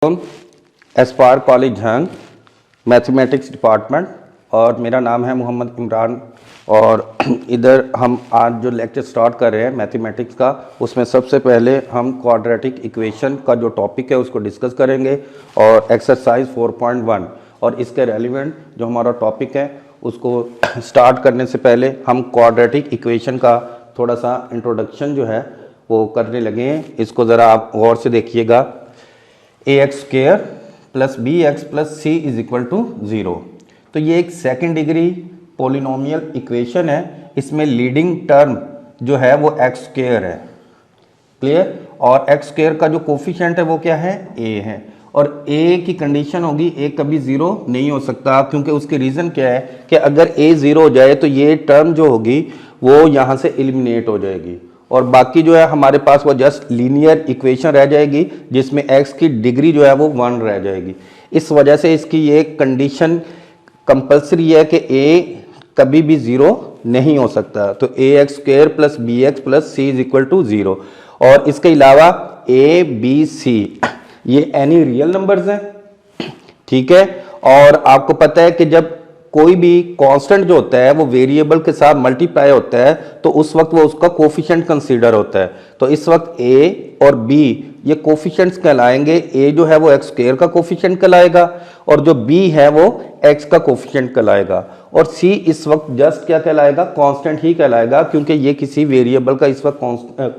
एस्पार college जंग mathematics department और मेरा नाम है मोहम्मद इमरान। और इधर हम आज जो लेक्चर स्टार्ट कर रहे हैं मैथमेटिक्स का, उसमें सबसे पहले हम क्वाड्रेटिक इक्वेशन का जो टॉपिक है उसको डिस्कस करेंगे और एक्सरसाइज 4.1 और इसके रेलिवेंट जो हमारा टॉपिक है उसको स्टार्ट करने से पहले हम क्वाड्रेटिक इक्वेशन का थोड़ा सा इंट्रोडक्शन जो है वो करने लगे हैं। इसको ज़रा आप गौर से देखिएगा। ax² plus bx plus c is equal to 0। तो ये एक सेकेंड डिग्री पोलिनोमियल इक्वेशन है। इसमें लीडिंग टर्म जो है वो x² है, क्लियर। और x² का जो कोफिशिएंट है वो क्या है, a है। और a की कंडीशन होगी a कभी 0 नहीं हो सकता, क्योंकि उसके रीज़न क्या है कि अगर a 0 हो जाए तो ये टर्म जो होगी वो यहाँ से एलिमिनेट हो जाएगी और बाकी जो है हमारे पास वो जस्ट लीनियर इक्वेशन रह जाएगी जिसमें x की डिग्री जो है वो 1 रह जाएगी। इस वजह से इसकी ये कंडीशन कंपलसरी है कि a कभी भी 0 नहीं हो सकता। तो ax² plus bx plus c is equal to 0। और इसके अलावा a b c ये एनी रियल नंबर्स हैं, ठीक है। और आपको पता है कि जब कोई भी कांस्टेंट जो होता है वो वेरिएबल के साथ मल्टीप्लाई होता है तो उस वक्त वो उसका कोफिशिएंट कंसीडर होता है। तो इस वक्त a और b ये कोफिशिएंट्स कहलाएंगे। a जो है वो x² का कोफिशिएंट कहलाएगा और जो b है वो x का कोफिशिएंट कहलाएगा और c इस वक्त जस्ट क्या कहलाएगा, कांस्टेंट ही कहलाएगा, क्योंकि ये किसी वेरिएबल का इस वक्त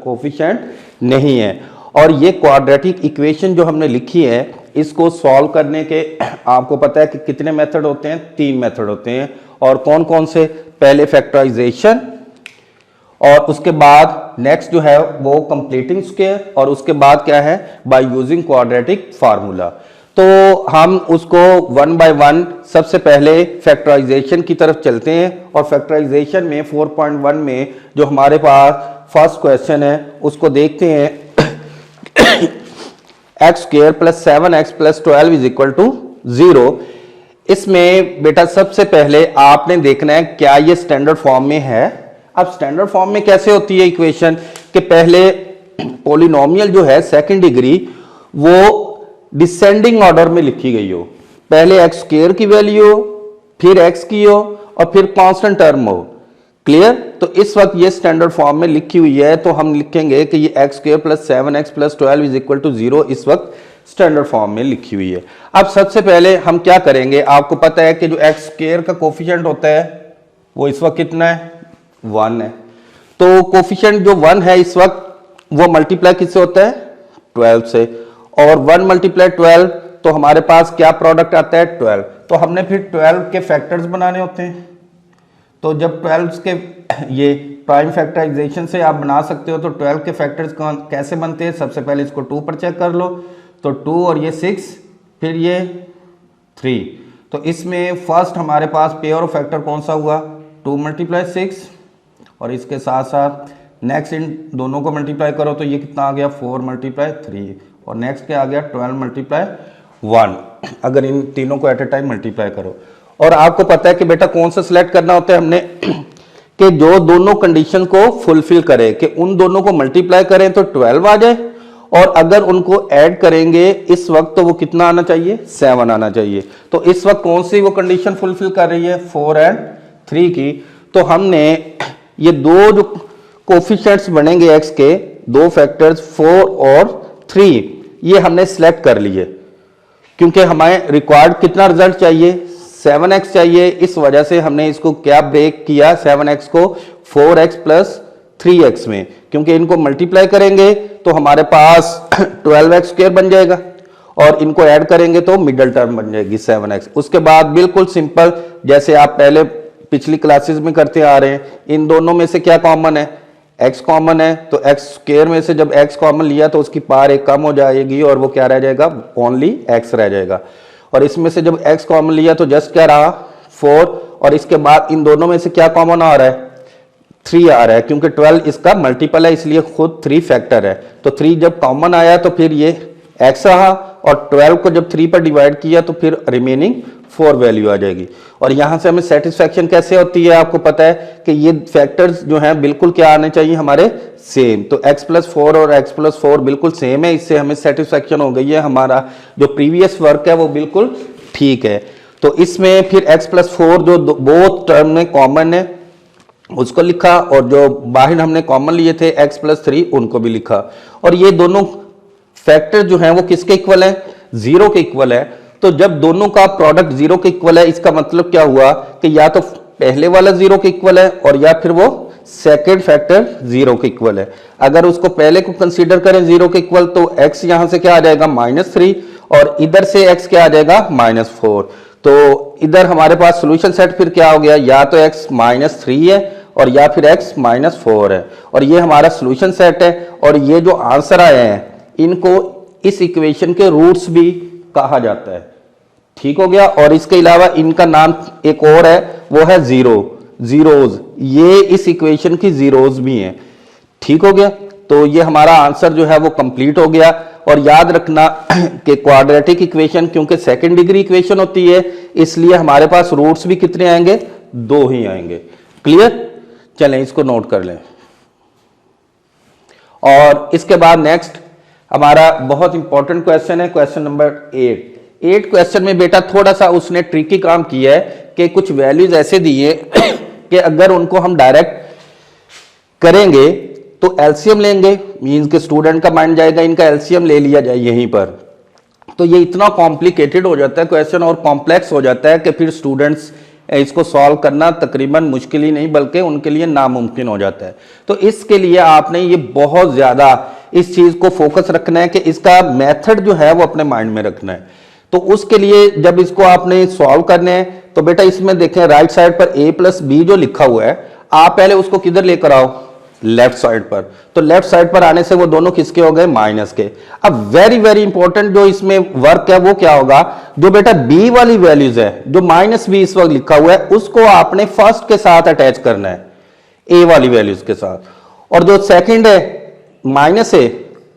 कोफिशिएंट नहीं है। और ये क्वाड्रेटिक इक्वेशन जो हमने लिखी है इसको सॉल्व करने के आपको पता है कि कितने मेथड होते हैं, 3 मेथड होते हैं। और कौन कौन से, पहले फैक्टराइजेशन और उसके बाद नेक्स्ट जो है वो कंप्लीटिंग स्क्वायर और उसके बाद क्या है, बाय यूजिंग क्वाड्रेटिक फार्मूला। तो हम उसको 1 बाय 1 सबसे पहले फैक्टराइजेशन की तरफ चलते हैं। और फैक्टराइजेशन में 4.1 में जो हमारे पास फर्स्ट क्वेश्चन है उसको देखते हैं। x² plus 7x plus 12 is equal to 0। इसमें बेटा सबसे पहले आपने देखना है क्या ये स्टैंडर्ड फॉर्म में है। अब स्टैंडर्ड फॉर्म में कैसे होती है इक्वेशन कि पहले पॉलिनोमियल जो है सेकंड डिग्री वो डिसेंडिंग ऑर्डर में लिखी गई हो, पहले x² की वैल्यू हो, फिर x की हो और फिर कांस्टेंट टर्म हो, क्लियर। तो इस वक्त ये स्टैंडर्ड फॉर्म में लिखी हुई है तो हम लिखेंगे कि ये x² plus 7x plus 12 is equal to 0 इस वक्त स्टैंडर्ड फॉर्म में लिखी हुई है। अब सबसे पहले हम क्या करेंगे, आपको पता है कि जो x² का कोफिशिएंट होता है वो इस वक्त कितना है, 1 है। तो कोफिशिएंट जो 1 है इस वक्त वो मल्टीप्लाई किससे होता है, 12 से। और 1 मल्टीप्लाई 12 तो हमारे पास क्या प्रोडक्ट आता है, 12। तो हमने फिर 12 के फैक्टर्स बनाने होते हैं। तो जब 12 के ये प्राइम फैक्टराइजेशन से आप बना सकते हो तो 12 के फैक्टर्स कैसे बनते हैं, सबसे पहले इसको 2 पर चेक कर लो। तो 2 और ये 6 फिर ये 3। तो इसमें फर्स्ट हमारे पास पेयर ऑफ फैक्टर कौन सा हुआ, 2 मल्टीप्लाई 6 और इसके साथ साथ नेक्स्ट इन दोनों को मल्टीप्लाई करो तो ये कितना आ गया, 4 मल्टीप्लाई 3 और नेक्स्ट क्या आ गया, 12 मल्टीप्लाई 1, अगर इन तीनों को एट ए टाइम मल्टीप्लाई करो। और आपको पता है कि बेटा कौन सा सिलेक्ट करना होता है हमने कि जो दोनों कंडीशन को फुलफिल करे, कि उन दोनों को मल्टीप्लाई करें तो 12 आ जाए और अगर उनको ऐड करेंगे इस वक्त तो वो कितना आना चाहिए, 7 आना चाहिए। तो इस वक्त कौन सी वो कंडीशन फुलफिल कर रही है, 4 और 3 की। तो हमने ये दो जो कोफिशिएंट्स बनेंगे x के, दो फैक्टर्स 4 और 3, ये हमने सिलेक्ट कर लिए क्योंकि हमें रिक्वायर्ड कितना रिजल्ट चाहिए, 7x चाहिए। इस वजह से हमने इसको क्या ब्रेक किया, 7x को 4x प्लस 3x में, क्योंकि इनको मल्टीप्लाई करेंगे तो हमारे पास 12x² बन जाएगा और इनको ऐड करेंगे तो मिडल टर्म बन जाएगी 7x। उसके बाद बिल्कुल सिंपल जैसे आप पहले पिछली क्लासेस में करते आ रहे हैं, इन दोनों में से क्या कॉमन है, x कॉमन है। तो x² में से जब x कॉमन लिया तो उसकी पावर एक कम हो जाएगी और वो क्या रह जाएगा, ओनली x रह जाएगा। और इसमें से जब x कॉमन लिया तो जस्ट क्या रहा, 4। और इसके बाद इन दोनों में से क्या कॉमन आ रहा है, 3 आ रहा है, क्योंकि 12 इसका मल्टीपल है इसलिए खुद 3 फैक्टर है। तो 3 जब कॉमन आया तो फिर ये x रहा और 12 को जब 3 पर डिवाइड किया तो फिर रिमेनिंग 4 वैल्यू आ जाएगी। और यहां से हमें सेटिस्फैक्शन कैसे होती है, आपको पता है कि ये फैक्टर्स जो हैं बिल्कुल क्या आने चाहिए हमारे, सेम। तो x+4 और x+4 बिल्कुल सेम है, इससे हमें सेटिस्फैक्शन हो गई है, हमारा जो प्रीवियस वर्क है वो बिल्कुल ठीक है। तो इसमें फिर x+4 जो बोथ टर्म में कॉमन है उसको लिखा, और जो बाहर हमने कॉमन लिए थे x+3 उनको भी लिखा। और ये दोनों फैक्टर जो हैं वो किसके इक्वल है, 0 के इक्वल है। तो जब दोनों का प्रोडक्ट 0 के इक्वल है, इसका मतलब क्या हुआ कि या तो पहले वाला 0 के इक्वल है और या फिर वो सेकेंड फैक्टर 0 के इक्वल है। अगर उसको पहले को कंसीडर करें 0 के इक्वल तो x यहां से क्या आ जाएगा -3, और इधर से x क्या आ जाएगा -4। तो इधर हमारे पास सोल्यूशन सेट फिर क्या हो गया, या तो x -3 है और या फिर x -4 है, और ये हमारा सोल्यूशन सेट है। और ये जो आंसर आए हैं इनको इस इक्वेशन के रूट्स भी कहा जाता है, ठीक हो गया। और इसके अलावा इनका नाम एक और है, वो है जीरोज, ये इस इक्वेशन की जीरोज भी हैं, ठीक हो गया। तो ये हमारा आंसर जो है वो कंप्लीट हो गया। और याद रखना कि क्वाड्रेटिक इक्वेशन क्योंकि सेकंड डिग्री इक्वेशन होती है, इसलिए हमारे पास रूट्स भी कितने आएंगे, 2 ही आएंगे। क्लियर, चलें इसको नोट कर लें। और इसके बाद नेक्स्ट हमारा बहुत इंपॉर्टेंट क्वेश्चन है, क्वेश्चन नंबर 8 क्वेश्चन में बेटा थोड़ा सा उसने ट्रिकी काम किया है कि कुछ वैल्यूज ऐसे दिए कि अगर उनको हम डायरेक्ट करेंगे तो एलसीएम लेंगे, मींस के स्टूडेंट का माइंड जाएगा इनका एलसीएम ले लिया जाए यहीं पर। तो ये इतना कॉम्प्लिकेटेड हो जाता है क्वेश्चन और कॉम्प्लेक्स हो जाता है कि फिर स्टूडेंट्स इसको सॉल्व करना तकरीबन मुश्किल ही नहीं बल्कि उनके लिए नामुमकिन हो जाता है। तो इसके लिए आपने ये बहुत ज्यादा इस चीज को फोकस रखना है कि इसका मेथड जो है वो अपने माइंड में रखना है। तो उसके लिए जब इसको आपने सॉल्व करने हैं तो बेटा इसमें देखें राइट साइड पर a+b जो लिखा हुआ है, आप पहले उसको किधर लेकर आओ, लेफ्ट साइड पर। तो लेफ्ट साइड पर आने से वो दोनों किसके हो गए, माइनस के। अब वेरी वेरी इंपॉर्टेंट जो इसमें वर्क है वो क्या होगा, जो बेटा b वाली वैल्यूज है, जो -b इस वक्त लिखा हुआ है, उसको आपने फर्स्ट के साथ अटैच करना है, a वाली वैल्यूज के साथ। और जो सेकंड है -a,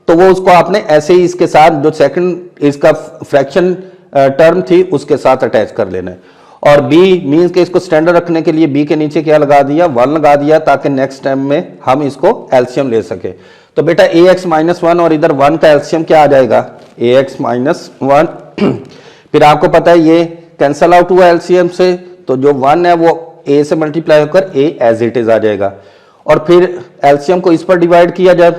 तो वो उसको आपने ऐसे ही इसके साथ जो सेकंड इसका फ्रैक्शन टर्म थी उसके साथ अटैच कर लेना है। और b मींस के इसको स्टैंडर्ड रखने के लिए b के नीचे क्या लगा दिया, 1 लगा दिया, ताकि नेक्स्ट टाइम में हम इसको एलसीएम ले सके। तो बेटा ax -1 और इधर 1 का एलसीएम क्या आ जाएगा, ax -1 फिर आपको पता है ये कैंसल आउट हुआ एलसीएम से, तो जो 1 है वो a से मल्टीप्लाई होकर a एज इट इज आ जाएगा। और फिर एलसीएम को इस पर डिवाइड किया जाए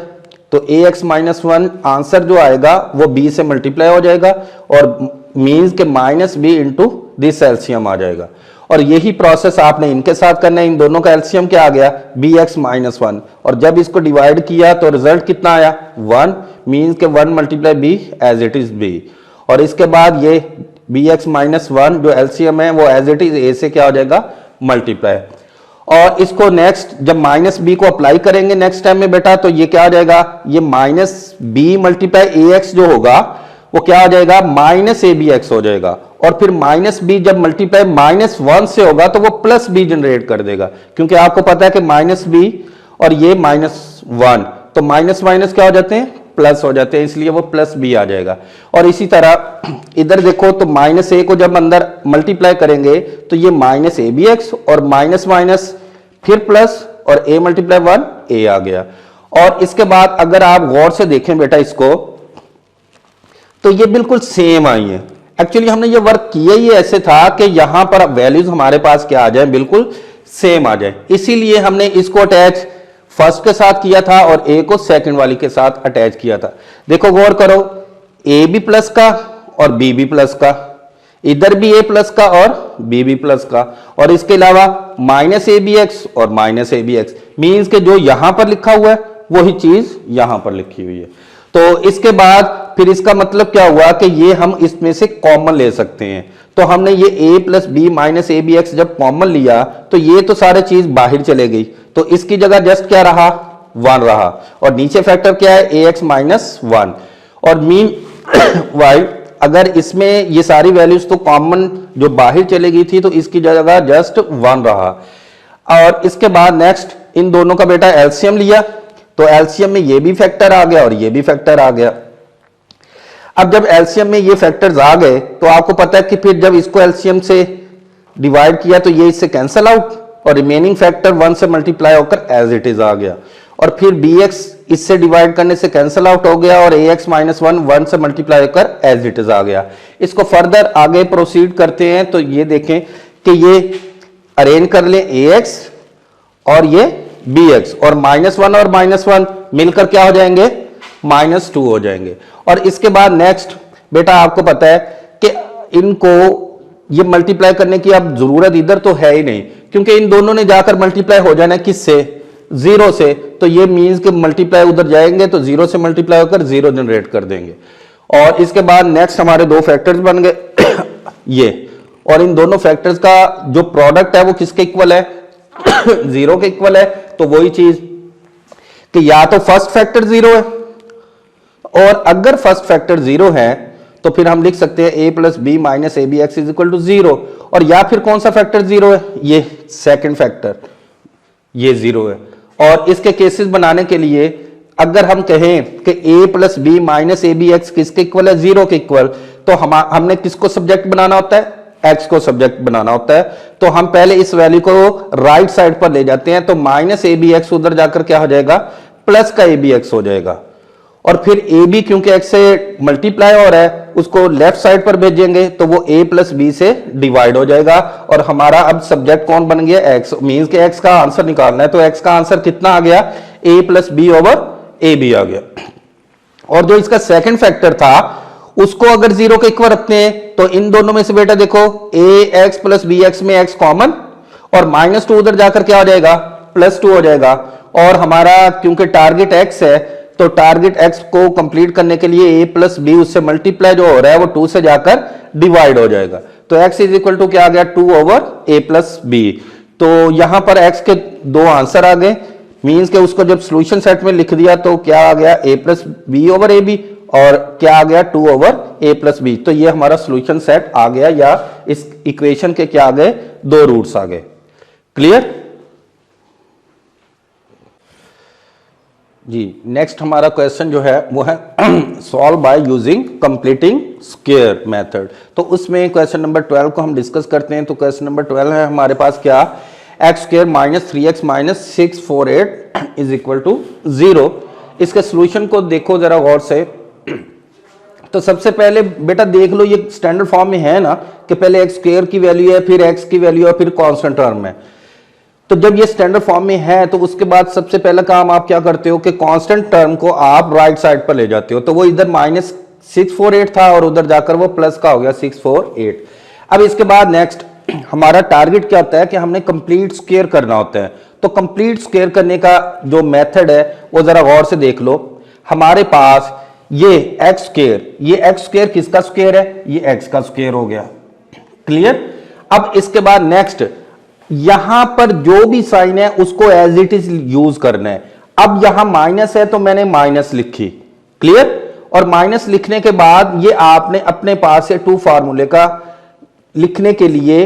तो ax -1 आंसर जो आएगा वो b से मल्टीप्लाई हो जाएगा और मींस के -b इंटू दिस एलसीएम आ जाएगा। और यही प्रोसेस आपने इनके साथ करना है। इन दोनों का एलसीएम क्या आ गया, bx -1, और जब इसको डिवाइड किया तो रिजल्ट कितना आया, 1, मींस के 1 × b as it is b। और इसके बाद ये bx -1 जो एलसीएम है वो एज इट इज a से क्या हो जाएगा, मल्टीप्लाई। और इसको नेक्स्ट जब -b को अप्लाई करेंगे नेक्स्ट टाइम में बेटा, तो ये क्या आ जाएगा, ये -b × ax जो होगा वो क्या आ जाएगा, -abx हो जाएगा। और फिर -b जब मल्टीप्लाई -1 से होगा तो वो +b जनरेट कर देगा, क्योंकि आपको पता है कि -b और ये -1 तो माइनस माइनस क्या हो जाते हैं, प्लस हो जाते हैं, इसलिए वो +b आ जाएगा। और इसी तरह इधर देखो तो -a को जब अंदर मल्टीप्लाई करेंगे तो ये -abx और माइनस माइनस फिर प्लस और a × 1 a आ गया। और इसके बाद अगर आप गौर से देखें बेटा इसको तो ये बिल्कुल सेम आई है। एक्चुअली हमने ये वर्क किया ही ऐसे था कि यहां पर वैल्यूज हमारे पास क्या आ जाए, बिल्कुल सेम आ जाए, इसीलिए हमने इसको अटैच फर्स्ट के साथ किया था और ए को सेकंड वाली के साथ अटैच किया था। देखो गौर करो, ए बी प्लस का और बी बी प्लस का, इधर भी ए प्लस का और बी बी प्लस का, और इसके अलावा -abx और -abx, मींस के जो यहां पर लिखा हुआ है वही चीज यहां पर लिखी हुई है। तो इसके बाद फिर इसका मतलब क्या हुआ कि ये हम इसमें से कॉमन ले सकते हैं। तो हमने ये a + b - abx जब कॉमन लिया तो ये तो सारे चीज बाहर चले गई, तो इसकी जगह जस्ट क्या रहा, 1 रहा, और नीचे फैक्टर क्या है, ax - 1, और मीन y अगर इसमें ये सारी वैल्यूज तो कॉमन जो बाहर चले गई थी तो इसकी जगह जस्ट 1 रहा। और इसके बाद नेक्स्ट इन दोनों का बेटा एलसीएम लिया, तो एलसीएम में ये भी फैक्टर आ गया और ये भी फैक्टर आ गया। अब जब एलसीएम में ये फैक्टर्स आ गए तो आपको पता है कि फिर जब इसको एलसीएम से डिवाइड किया तो ये इससे कैंसिल आउट और रिमेनिंग फैक्टर 1 से मल्टीप्लाई होकर एज इट इज आ गया, और फिर bx इससे डिवाइड करने से कैंसिल आउट हो गया और ax माइनस 1 से मल्टीप्लाई होकर एज इट इज आ गया। इसको फर्दर आगे प्रोसीड करते हैं तो ये देखें कि ये अरेंज कर लें ax और ये bx, और -1 और -1 मिलकर क्या हो जाएंगे, -2 हो जाएंगे। और इसके बाद नेक्स्ट बेटा आपको पता है कि इनको ये मल्टीप्लाई करने की अब जरूरत इधर तो है ही नहीं, क्योंकि इन दोनों ने जाकर मल्टीप्लाई हो जाना है किससे, 0 से, तो ये मींस के मल्टीप्लाई उधर जाएंगे तो 0 से मल्टीप्लाई होकर 0 जनरेट कर देंगे। और इसके बाद नेक्स्ट हमारे दो फैक्टर्स बन गए ये, और इन दोनों फैक्टर्स का जो प्रोडक्ट है वो किसके इक्वल है 0 के इक्वल है। तो वही चीज कि या तो फर्स्ट फैक्टर 0 है, और अगर फर्स्ट फैक्टर 0 है तो फिर हम लिख सकते हैं a plus b minus a b x is equal to 0, और या फिर कौन सा फैक्टर 0 है, ये सेकंड फैक्टर, ये 0 है। और इसके केसेस बनाने के लिए अगर हम कहें कि a plus b minus a b x किसके इक्वल है, 0 के इक्वल, तो हमने किसको सब्जेक्ट बनाना होता है, x को सब्जेक्ट बनाना होता है। तो हम पहले इस वैल्यू को राइट साइड पर ले जाते हैं, तो माइनस ए बी एक्स उधर जाकर क्या हो जाएगा, प्लस का ए बी एक्स हो जाएगा, और फिर ए बी क्योंकि x से मल्टीप्लाई हो रहा है उसको लेफ्ट साइड पर भेजेंगे तो वो a प्लस बी से डिवाइड हो जाएगा, और हमारा अब सब्जेक्ट कौन बन गया, x, मींस के x का आंसर निकालना है, तो x का आंसर कितना आ गया, a plus B over A B आ गया। और जो इसका सेकंड फैक्टर था उसको अगर 0 के इक्वल रखते हैं तो इन दोनों में से बेटा देखो ax प्लस बी एक्स में x कॉमन, और -2 उधर जाकर क्या हो जाएगा, +2 हो जाएगा। और हमारा क्योंकि टारगेट x है तो टारगेट x को कंप्लीट करने के लिए a प्लस बी उससे मल्टीप्लाई जो हो रहा है वो 2 से जाकर डिवाइड हो जाएगा, तो x इज इक्वल टू क्या आ गया, 2 ओवर a प्लस बी। तो यहां पर x के दो आंसर आ गए, मींस के उसको जब सॉल्यूशन सेट में लिख दिया तो क्या आ गया, a plus B over A b, और क्या आ गया, 2 ओवर a प्लस बी। तो ये हमारा सॉल्यूशन सेट आ गया, या इस इक्वेशन के क्या आ गए, दो रूट्स आ गए। क्लियर जी। नेक्स्ट हमारा क्वेश्चन जो है वो है solve by using completing square method. तो उसमें क्वेश्चन नंबर 12 को हम डिस्कस करते हैं। तो क्वेश्चन नंबर 12 है हमारे पास क्या, x square minus 3x minus 648 is equal to 0। इसके सोल्यूशन को देखो जरा गौर से। तो सबसे पहले बेटा देख लो ये स्टैंडर्ड फॉर्म में है ना कि पहले एक्स स्क्वायर की वैल्यू है, फिर एक्स की वैल्यू है, फिर कांस्टेंट टर्म है। तो जब ये स्टैंडर्ड फॉर्म में है तो उसके बाद सबसे पहला काम आप क्या करते हो कि कांस्टेंट टर्म को आप राइट साइड पर ले जाते हो। तो वो इधर -648 था और उधर जाकर वो प्लस का हो गया 648। अब इसके बाद नेक्स्ट हमारा टारगेट क्या होता है कि हमने कंप्लीट स्क्वायर करना होता है। तो कंप्लीट स्क्वायर करने का जो मेथड है वो जरा गौर से देख लो। हमारे पास ये एक्स स्क्वायर, ये एक्स स्क्वायर किसका स्क्वायर है, ये एक्स का स्क्वायर हो गया। क्लियर। अब इसके बाद नेक्स्ट यहां पर जो भी साइन है उसको एज इट इज यूज करना है। अब यहां माइनस है तो मैंने माइनस लिखी। क्लियर। और माइनस लिखने के बाद ये आपने अपने पास से 2 फार्मूले का लिखने के लिए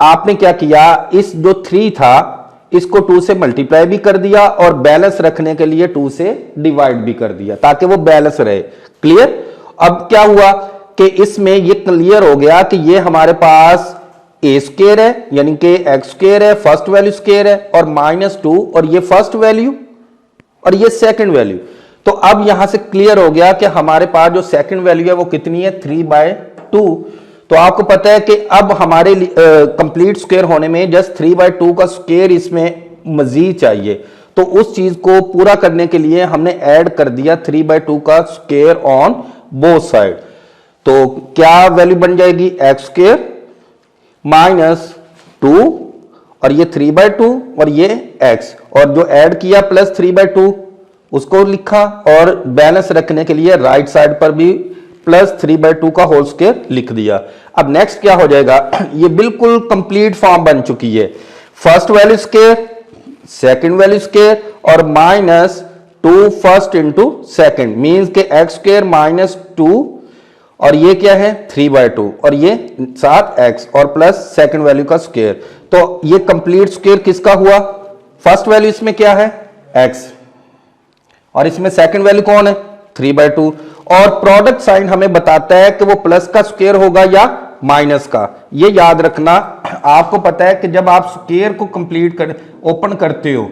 आपने क्या किया, इस जो 3 था इसको 2 से मल्टीप्लाई भी कर दिया और बैलेंस रखने के लिए 2 से डिवाइड भी कर दिया ताकि वो बैलेंस रहे। क्लियर। अब क्या हुआ कि इसमें ये क्लियर हो गया कि ये हमारे पास ए स्क्वायर है यानी कि एक्स स्क्वायर है, फर्स्ट वैल्यू स्क्वायर है, और -2 और ये फर्स्ट वैल्यू और ये सेकंड वैल्यू। तो अब यहां से क्लियर हो गया कि हमारे पास जो सेकंड वैल्यू है वो कितनी है, 3/2। तो आपको पता है कि अब हमारे कंप्लीट स्क्वायर होने में जस्ट 3/2 का स्क्वायर इसमें मजीद चाहिए। तो उस चीज को पूरा करने के लिए हमने ऐड कर दिया 3/2 का स्क्वायर ऑन बोथ साइड। तो क्या वैल्यू बन जाएगी, एक्स स्क्वायर -2 और ये 3/2 और ये x, और जो ऐड किया प्लस 3/2 उसको लिखा, और बैलेंस रखने के लिए राइट साइड पर भी प्लस 3/2 का होल स्क्वायर लिख दिया। अब नेक्स्ट क्या हो जाएगा, ये बिल्कुल कंप्लीट फॉर्म बन चुकी है। First value square, second value square और -2 फर्स्ट इंटू सेकंड, मीन्स के एक्स स्क्वायर -2 और ये क्या है 3/2 और ये 7x और प्लस सेकंड वैल्यू का स्क्वायर। तो ये कंप्लीट स्क्वायर किसका हुआ, फर्स्ट वैल्यू इसमें क्या है x और इसमें सेकंड वैल्यू कौन है 3/2, और प्रोडक्ट साइन हमें बताता है कि वो प्लस का स्क्वायर होगा या माइनस का। ये याद रखना, आपको पता है कि जब आप स्क्वायर को कंप्लीट कर ओपन करते हो,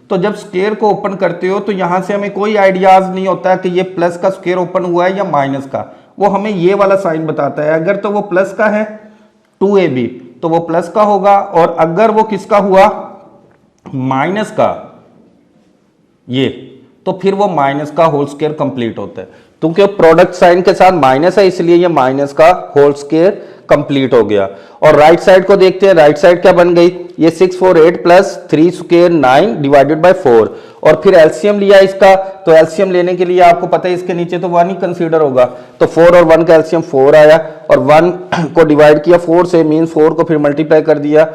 तो जब स्क्वायर को ओपन करते हो तो यहां से हमें कोई आइडियाज नहीं होता कि ये प्लस का स्क्वायर ओपन हुआ है या माइनस का। वो हमें ये वाला साइन बताता है। अगर तो वो प्लस का है 2ab तो वो प्लस का होगा, और अगर वो किसका हुआ माइनस का ये, तो फिर वो माइनस का होल स्क्वायर कंप्लीट होता है। क्योंकि प्रोडक्ट साइन के साथ माइनस है इसलिए ये माइनस का होल स्क्वायर कंप्लीट हो गया। और राइट साइड को देखते हैं, राइट साइड क्या बन गई, ये 648 प्लस 3 स्क्वायर 9 डिवाइडेड बाय 4। और फिर एलसीएम लिया इसका, तो एलसीएम लेने के लिए आपको पता है इसके नीचे तो 1 ही कंसीडर होगा, तो 4 और 1 का एलसीएम 4 आया, और 1 को डिवाइड किया 4 से, मीन 4 को फिर मल्टीप्लाई कर दिया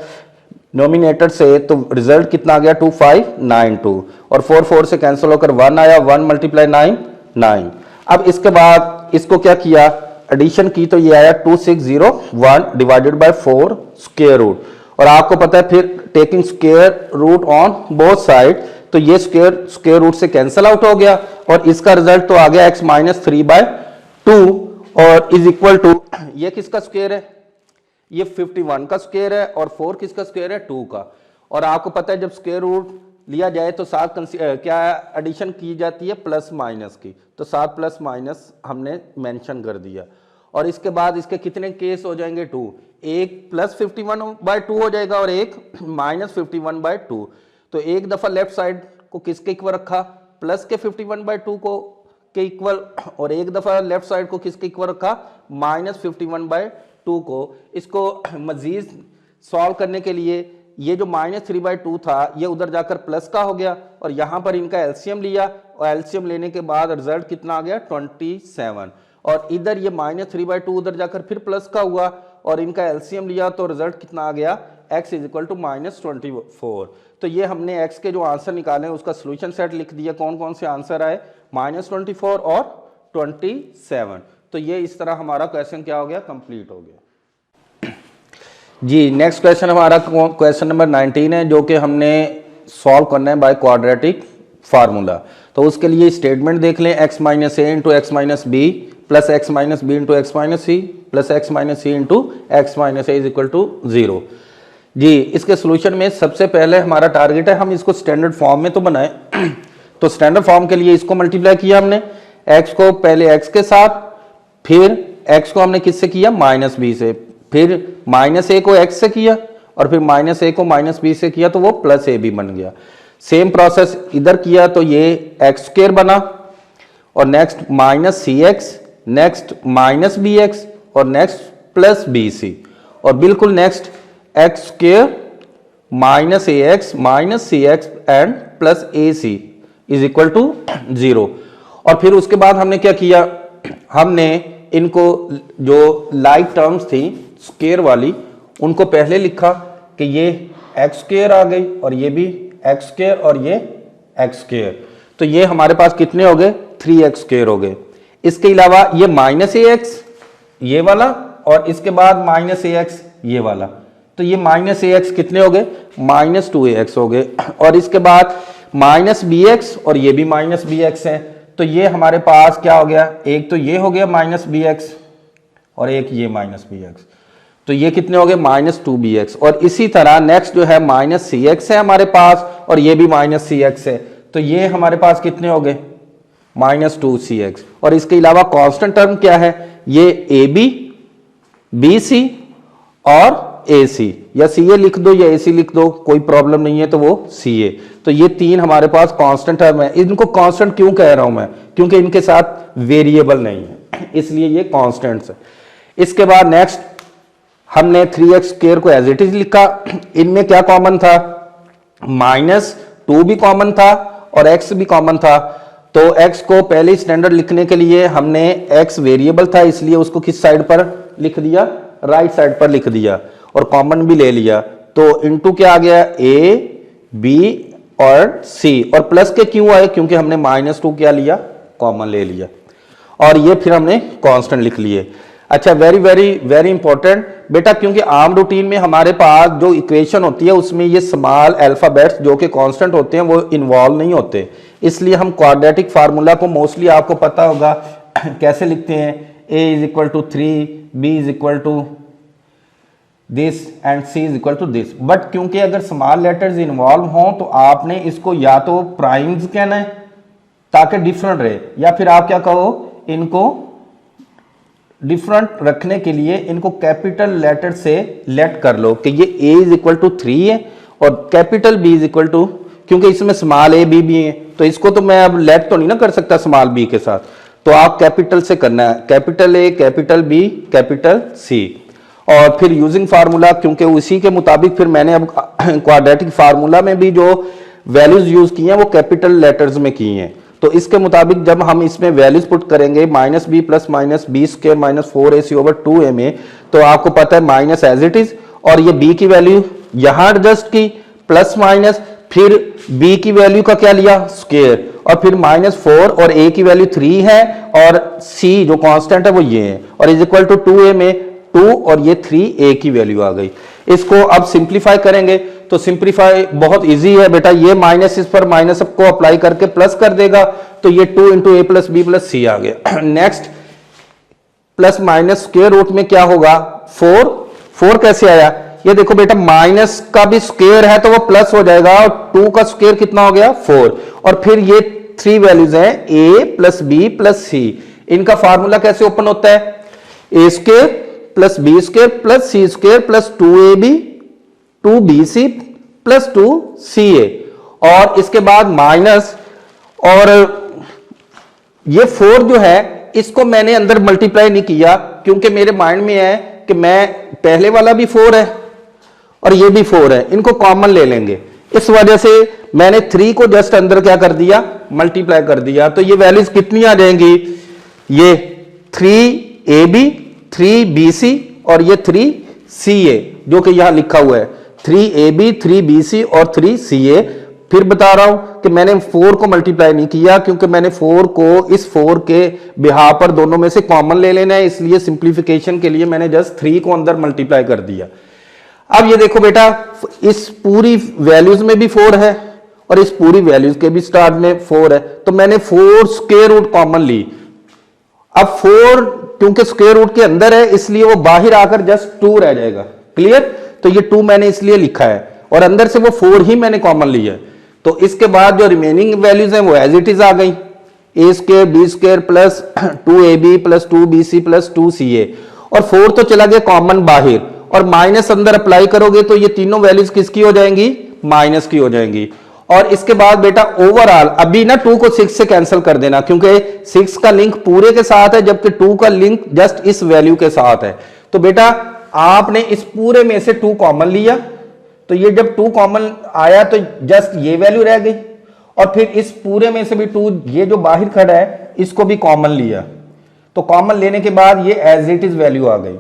नोमिनेटर से, तो रिजल्ट कितना आ गया 2592, और 4 4 से कैंसिल होकर 1 आया, 1 मल्टीप्लाई 9 9। अब इसके बाद इसको क्या किया, एडिशन की, तो ये आया 2601 डिवाइडेड बाय 4 स्क्वायर रूट। और आपको पता है फिर taking square root on both side, तो ये स्क्वायर रूट से कैंसिल आउट हो गया, और इसका रिजल्ट तो आ गया x माइनस 3/2 और इज इक्वल टू, ये किसका स्क्वायर है, ये 51 का स्क्वायर है, और 4 किसका स्क्वायर है 2 का। और आपको पता है जब स्क्वायर रूट लिया जाए तो साथ क्या एडिशन की जाती है प्लस माइनस की, तो साथ प्लस माइनस हमने मेंशन कर दिया। और इसके बाद इसके कितने केस हो जाएंगे 2, एक प्लस 51/2 हो जाएगा और एक माइनस 51/2। तो एक दफा लेफ्ट साइड को किसके इक्वल रखा, प्लस के 51/2 को के इक्वल, और एक दफा लेफ्ट साइड को किसके इक्वल रखा, माइनस 51/2 को। इसको मजीद सॉल्व करने के लिए ये जो माइनस 3/2 था ये उधर जाकर प्लस का हो गया, और यहां पर इनका एलसीएम लिया, और एलसीएम लेने के बाद रिजल्ट कितना आ गया 27, और इधर ये माइनस 3/2 उधर जाकर फिर प्लस का हुआ, और इनका एलसीएम लिया तो रिजल्ट कितना आ गया x is equal to minus 24। तो ये हमने x के जो आंसर निकाले हैं उसका सोल्यूशन सेट लिख दिया, कौन कौन से आंसर आए, माइनस 24 और 27। तो ये इस तरह हमारा क्वेश्चन क्या हो गया, कंप्लीट हो गया जी। नेक्स्ट क्वेश्चन हमारा क्वेश्चन नंबर 19 है, जो कि हमने सॉल्व करना है बाय क्वाड्रेटिक फार्मूला। तो उसके लिए स्टेटमेंट देख लें, x minus a into x minus b plus x minus b into x minus c plus x minus c into x minus a is equal to 0 जी। इसके solution में सबसे पहले हमारा टारगेट है हम इसको स्टैंडर्ड फॉर्म में तो बनाए। तो स्टैंडर्ड फॉर्म के लिए इसको मल्टीप्लाई किया हमने, x को पहले x के साथ, फिर x को हमने किससे किया माइनस बी से, फिर माइनस ए को x से किया, और फिर माइनस ए को माइनस बी से किया, तो वो प्लस ए बी बन गया। सेम प्रोसेस इधर किया तो ये एक्स स्क्वायर बना, और next minus C X, next minus B X, और नेक्स्ट प्लस बी सी, और बिल्कुल next X square minus A X minus C X and plus A C is equal to 0। और फिर उसके बाद हमने क्या किया, हमने इनको जो लाइक टर्म्स थी स्क्वायर वाली उनको पहले लिखा कि ये एक्स स्क्वायर आ गई, और ये भी एक्स स्क्वायर, और ये एक्स स्क्वायर, तो ये हमारे पास कितने हो गए 3x स्क्वायर हो गए। इसके अलावा ये माइनस ए एक्स ये वाला, और इसके बाद माइनस ए एक्स ये वाला, तो ये माइनस ए एक्स कितने हो गए माइनस 2ax हो गए। और इसके बाद माइनस बी एक्स, और ये भी माइनस बी एक्स है, तो ये हमारे पास क्या हो गया, एक तो ये हो गया माइनस बी एक्स, और एक ये माइनस बी एक्स, तो ये कितने हो गए माइनस 2bx। और इसी तरह नेक्स्ट जो है माइनस सी एक्स है हमारे पास, और ये भी माइनस सी एक्स है, तो ये हमारे पास कितने हो गए माइनस 2cx। और इसके अलावा कांस्टेंट टर्म क्या है, ये ए बी, बी सी और ए सी, या सी ए लिख दो या ए सी लिख दो, कोई प्रॉब्लम नहीं है, तो वो सी ए। तो ये तीन हमारे पास कांस्टेंट टर्म है। इनको कांस्टेंट क्यों कह रहा हूं मैं, क्योंकि इनके साथ वेरिएबल नहीं है, इसलिए ये कांस्टेंट्स है। इसके बाद नेक्स्ट हमने 3x स्क्वायर को एज इट इज लिखा। इनमें क्या कॉमन था, माइनस 2 भी कॉमन था और x भी कॉमन था। तो x को पहले स्टैंडर्ड लिखने के लिए हमने x वेरिएबल था इसलिए उसको किस साइड पर लिख दिया, राइट साइड पर लिख दिया, और कॉमन भी ले लिया। तो इनटू क्या आ गया a b और c, और प्लस के क्यों आए, क्योंकि हमने -2 क्या लिया, कॉमन ले लिया, और ये फिर हमने कांस्टेंट लिख लिए। अच्छा, वेरी वेरी वेरी इंपॉर्टेंट बेटा, क्योंकि आम रूटीन में हमारे पास जो इक्वेशन होती है उसमें ये स्मॉल अल्फाबेट्स जो कि कांस्टेंट होते हैं वो इन्वॉल्व नहीं होते, इसलिए हम क्वाड्रेटिक फार्मूला को मोस्टली आपको पता होगा कैसे लिखते हैं, a is equal to 3, b is equal to this and c is equal to this. But क्योंकि अगर स्मॉल लेटर्स इन्वॉल्व हों तो आपने इसको या तो प्राइम्स कहना है ताकि डिफरेंट रहे, या फिर आप क्या कहो, इनको डिफरेंट रखने के लिए इनको कैपिटल लेटर से लेट कर लो कि ये a इज इक्वल टू 3 है और capital B is equal to, क्योंकि इसमें स्मॉल a b भी है तो इसको तो मैं अब लेट तो नहीं ना कर सकता स्मॉल b के साथ, तो आप कैपिटल से करना है, capital A capital B capital C। और फिर यूजिंग फार्मूला, क्योंकि उसी के मुताबिक फिर मैंने अब क्वाड्रेटिक फार्मूला में भी जो वैल्यूज यूज की हैं वो कैपिटल लेटर्स में की हैं, तो इसके मुताबिक जब हम इसमें वैल्यूज पुट करेंगे minus b plus minus b square minus 4ac over 2ma, तो आपको पता है माइनस एज इट इज, और ये b की वैल्यू यहां एडजस्ट की प्लस माइनस, फिर b की वैल्यू का क्या लिया स्क्वायर, और फिर -4 और a की वैल्यू 3 है और c जो कांस्टेंट है वो ये है, और इज इक्वल टू 2a में 2 और ये 3a की वैल्यू आ गई। इसको अब सिंप्लीफाई करेंगे तो सिंप्लीफाई बहुत इजी है बेटा, ये माइनस इस पर माइनस को अप्लाई करके प्लस कर देगा तो ये 2 into a plus B plus c आ गया। Next plus minus square root में क्या होगा 4 कैसे आया, ये देखो बेटा माइनस का भी स्क्वायर है तो वो प्लस हो जाएगा और 2 का स्क्वायर कितना हो गया 4, और फिर ये 3 वैल्यूज हैं a plus B plus C, इनका फार्मूला कैसे ओपन होता है, A square plus B square plus C square plus 2ab 2bc plus 2ca, और इसके बाद माइनस, और ये 4 जो है इसको मैंने अंदर मल्टीप्लाई नहीं किया क्योंकि मेरे माइंड में है कि मैं पहले वाला भी 4 है और ये भी 4 है, इनको कॉमन ले लेंगे, इस वजह से मैंने 3 को जस्ट अंदर क्या कर दिया मल्टीप्लाई कर दिया, तो ये वैल्यूज कितनी आ जाएंगी, ये 3ab 3bc और ये 3ca जो कि यहां लिखा हुआ है 3ab 3bc और 3ca। फिर बता रहा हूं कि मैंने 4 को मल्टीप्लाई नहीं किया क्योंकि मैंने 4 को इस 4 के बिहार पर दोनों में से कॉमन ले लेना है, इसलिए सिंप्लीफिकेशन के लिए मैंने जस्ट 3 को अंदर मल्टीप्लाई कर दिया। अब ये देखो बेटा इस पूरी वैल्यूज में भी 4 है और इस पूरी वैल्यूज के भी स्टार्ट में 4 है, तो मैंने 4 स्क्वायर रूट कॉमन ली। अब 4 क्योंकि स्क्वायर रूट के अंदर है इसलिए वो बाहर आकर जस्ट 2 रह जाएगा, क्लियर, तो ये 2 मैंने इसलिए लिखा है और अंदर से वो 4 ही मैंने कॉमन लिया है, तो इसके बाद जो रिमेनिंग वैल्यूज हैं वो एज इट इज आ गई, A square B square plus 2ab plus 2bc plus 2ca, और 4 तो चला गया कॉमन बाहर, और माइनस अंदर अप्लाई करोगे तो ये तीनों वैल्यूज किसकी हो जाएंगी माइनस की हो जाएंगी। और इसके बाद बेटा ओवरऑल अभी ना 2 को 6 से कैंसिल कर देना क्योंकि 6 का लिंक पूरे के साथ है जबकि 2 का लिंक जस्ट इस वैल्यू के साथ है, तो बेटा आपने इस पूरे में से 2 कॉमन लिया, तो ये जब 2 कॉमन आया तो जस्ट ये वैल्यू रह गई, और फिर इस पूरे में से भी 2 ये जो बाहर खड़ा है इसको भी कॉमन लिया, तो कॉमन लेने के बाद ये एज इट इज वैल्यू आ गई,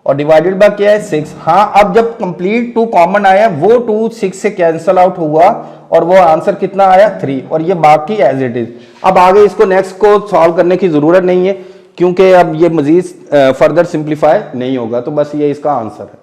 और डिवाइडेड बाय क्या है 6। हाँ अब जब कंप्लीट 2 कॉमन आया वो 2 6 से कैंसिल आउट हुआ और वो आंसर कितना आया 3, और ये बाकी एज इट इज। अब आगे इसको नेक्स्ट को सॉल्व करने की जरूरत नहीं है क्योंकि अब ये मजीद फर्दर सिंप्लीफाई नहीं होगा, तो बस ये इसका आंसर है।